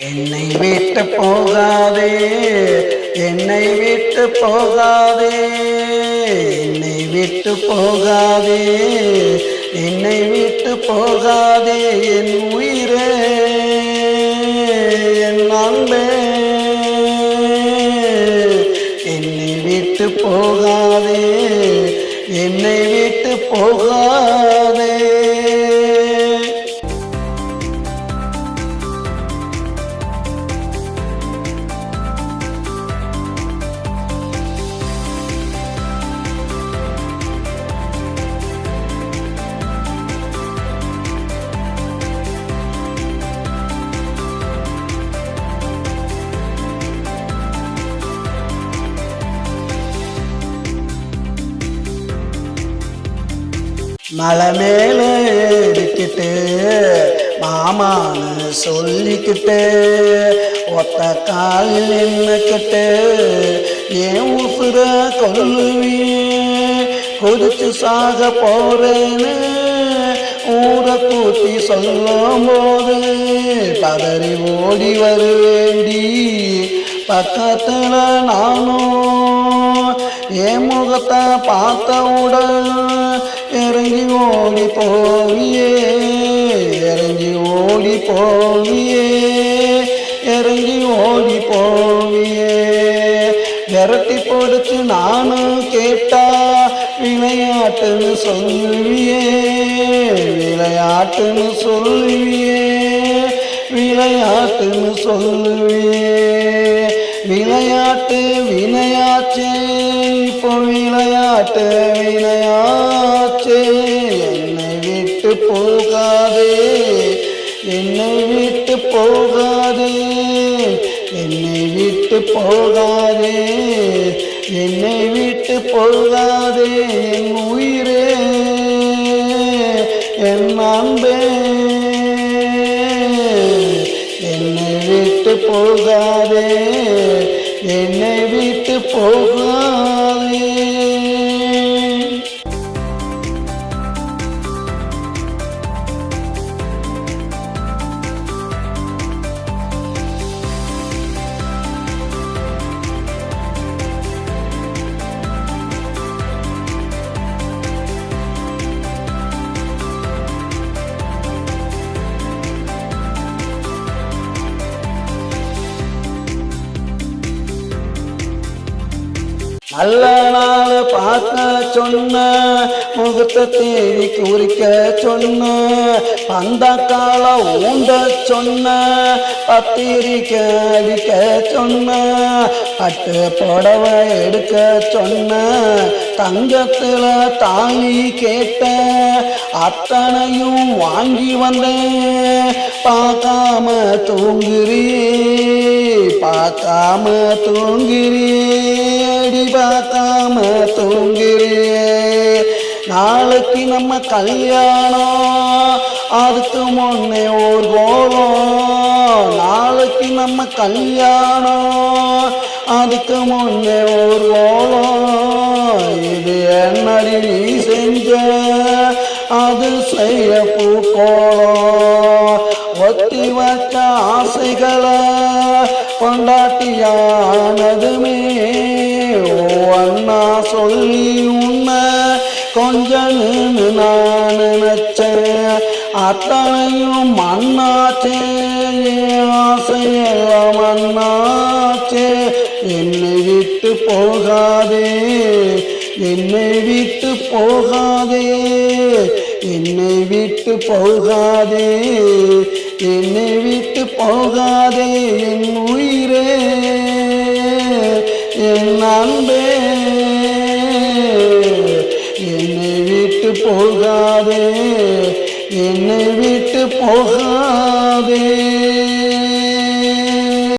என்னை விட்டு போகாதே, என்னை விட்டு போகாதே, என்னை விட்டு போகாதே, என்னை விட்டு போகாதே, என் உயிரே, என் அன்பே, என்னை விட்டு போகாதே, என்னை விட்டு போகாதே. மலை மேல ஏறிக்கிட்டு மாமான்னு சொல்லிக்கிட்டு ஒத்த காலில் நின்னுக்கிட்டு ஏன் உசுர கொல்லுவியே, கொதிச்சு சாக போறேன்னு ஊரை கூட்டி சொல்லும் போது பதறி ஓடி வருவேண்டி. பக்கத்துல நானும் என் முகத்தை பார்த்தவுடன் இறங்கி ஓடி போவியே, இறங்கி ஓடி போவியே, இறங்கி ஓடி போவியே. விரட்டி போடுச்சு நானும் கேட்டா விளையாட்டுன்னு சொல்லுவியே, விளையாட்டுன்னு சொல்லுவியே, விளையாட்டுன்னு சொல்லுவியே. விளையாட்டு வினையாச்சே, இப்போ விளையாட்டு வினையாச்சே. என்னை விட்டு போகாதே, என்னை விட்டு போகாதே, என்னை விட்டு போகாதே, என்னை விட்டு போகாதே, என் உயிரே, என் அன்பே, என்னை விட்டு போகாதே, என்னை விட்டு போகாதே. நல்ல நாள் பார்க்க சொன்ன, முகத்தை தேடி குறிக்க சொன்ன, அந்த கால ஊண்ட சொன்ன, பத்திரிக்கை அடிக்க சொன்ன, பட்டு புடவை எடுக்க சொன்ன, தங்கத்துல தாலி கேட்ட, அத்தனையும் வாங்கி வந்தேன். பார்க்காம தூங்குறியே, பார்க்காம தூங்குறியே, பார்க்காம தூங்குறியே. நாளைக்கு நம்ம கல்யாணம், அதுக்கு முன்னே ஒரு கோலம். நாளைக்கு நம்ம கல்யாணம், அதுக்கு முன்னே ஒரு கோலம். இது என்னடி நீ செஞ்ச, அது செய்ய பூக்கோளம். ஒத்தி வச்ச ஆசைகளை கொண்டாட்டியானதுமே அண்ணா சொல்லி உன்னை கொஞ்சன்னு நான் நினைச்சேன். அத்தனையும் மண்ணாச்சே, ஆசையெல்லாம் மண்ணாச்சே. என்னை விட்டு போகாதே, என்னை விட்டு போகாதே, என்னை விட்டு போகாதே, என்னை விட்டு போகாதே, என் உயிரே, என் அன்பே, என்னை விட்டு போகாதே, என்னை விட்டு போகாதே.